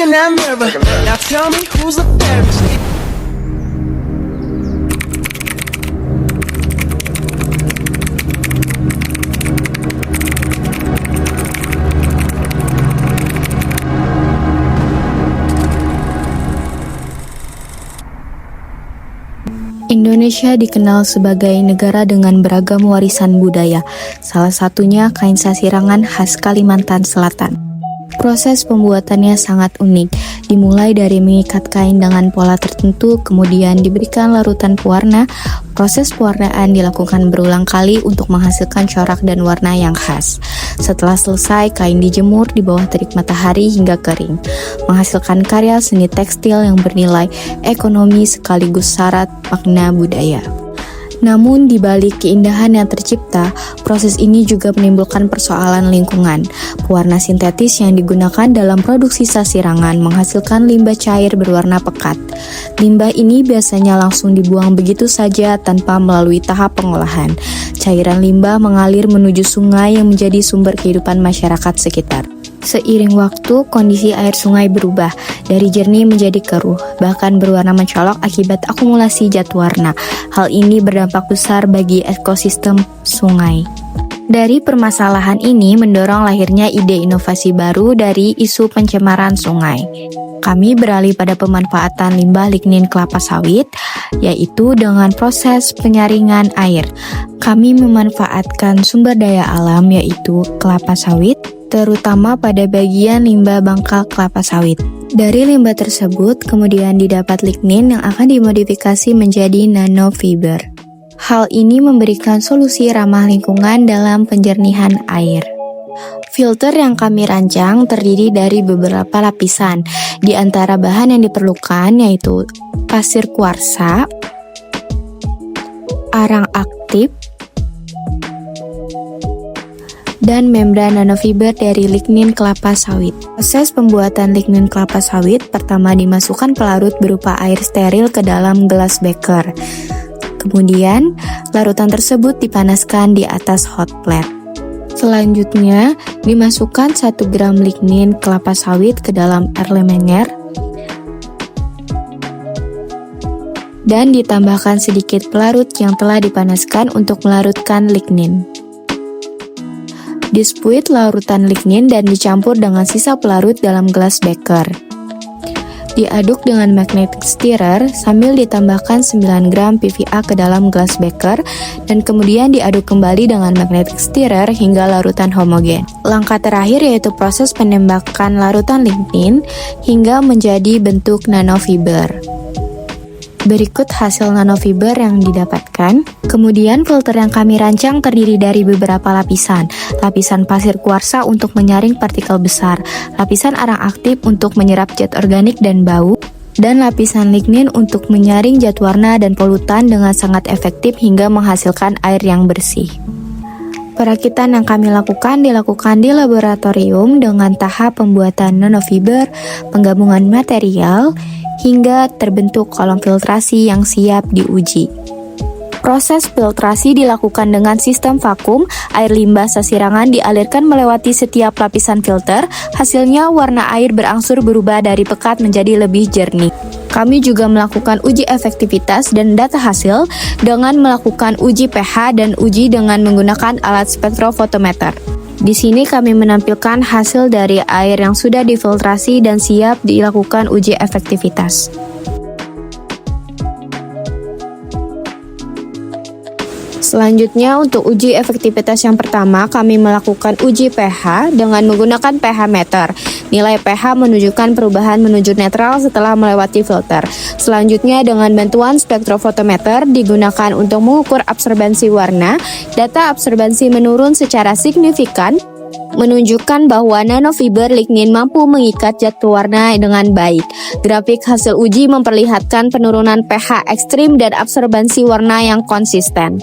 in that mirror. Now tell me who's the fairest. Indonesia dikenal sebagai negara dengan beragam warisan budaya, salah satunya kain sasirangan khas Kalimantan Selatan. Proses pembuatannya sangat unik, dimulai dari mengikat kain dengan pola tertentu, kemudian diberikan larutan pewarna. Proses pewarnaan dilakukan berulang kali untuk menghasilkan corak dan warna yang khas. Setelah selesai, kain dijemur di bawah terik matahari hingga kering, menghasilkan karya seni tekstil yang bernilai ekonomi sekaligus syarat makna budaya. Namun di balik keindahan yang tercipta, proses ini juga menimbulkan persoalan lingkungan. Pewarna sintetis yang digunakan dalam produksi sasirangan menghasilkan limbah cair berwarna pekat. Limbah ini biasanya langsung dibuang begitu saja tanpa melalui tahap pengolahan. Cairan limbah mengalir menuju sungai yang menjadi sumber kehidupan masyarakat sekitar. Seiring waktu, kondisi air sungai berubah dari jernih menjadi keruh, bahkan berwarna mencolok akibat akumulasi zat warna. Hal ini berdampak besar bagi ekosistem sungai. Dari permasalahan ini mendorong lahirnya ide inovasi baru dari isu pencemaran sungai. Kami beralih pada pemanfaatan limbah lignin kelapa sawit, yaitu dengan proses penyaringan air. Kami memanfaatkan sumber daya alam yaitu kelapa sawit, terutama pada bagian limbah bangkal kelapa sawit. Dari limbah tersebut kemudian didapat lignin yang akan dimodifikasi menjadi nanofiber. Hal ini memberikan solusi ramah lingkungan dalam penjernihan air. Filter yang kami rancang terdiri dari beberapa lapisan. Di antara bahan yang diperlukan yaitu pasir kuarsa, arang aktif, dan membran nanofiber dari lignin kelapa sawit. Proses pembuatan lignin kelapa sawit pertama dimasukkan pelarut berupa air steril ke dalam gelas beker. Kemudian, larutan tersebut dipanaskan di atas hot plate. Selanjutnya, dimasukkan 1 gram lignin kelapa sawit ke dalam air lemenger dan ditambahkan sedikit pelarut yang telah dipanaskan untuk melarutkan lignin. Dispuit larutan lignin dan dicampur dengan sisa pelarut dalam gelas beker. Diaduk dengan magnetic stirrer sambil ditambahkan 9 gram PVA ke dalam gelas beker dan kemudian diaduk kembali dengan magnetic stirrer hingga larutan homogen. Langkah terakhir yaitu proses penembakan larutan lignin hingga menjadi bentuk nanofiber. Berikut hasil nanofiber yang didapatkan. Kemudian filter yang kami rancang terdiri dari beberapa lapisan. Lapisan pasir kuarsa untuk menyaring partikel besar, lapisan arang aktif untuk menyerap zat organik dan bau, dan lapisan lignin untuk menyaring zat warna dan polutan dengan sangat efektif hingga menghasilkan air yang bersih. Perakitan yang kami lakukan dilakukan di laboratorium dengan tahap pembuatan nanofiber, penggabungan material, hingga terbentuk kolom filtrasi yang siap diuji. Proses filtrasi dilakukan dengan sistem vakum, air limbah sasirangan dialirkan melewati setiap lapisan filter, hasilnya warna air berangsur berubah dari pekat menjadi lebih jernih. Kami juga melakukan uji efektivitas dan data hasil dengan melakukan uji pH dan uji dengan menggunakan alat spektrofotometer. Di sini kami menampilkan hasil dari air yang sudah difiltrasi dan siap dilakukan uji efektivitas. Selanjutnya untuk uji efektivitas yang pertama kami melakukan uji pH dengan menggunakan pH meter. Nilai pH menunjukkan perubahan menuju netral setelah melewati filter. Selanjutnya dengan bantuan spektrofotometer digunakan untuk mengukur absorbensi warna. Data absorbensi menurun secara signifikan, menunjukkan bahwa nanofiber lignin mampu mengikat zat pewarna dengan baik. Grafik hasil uji memperlihatkan penurunan pH ekstrim dan absorbensi warna yang konsisten.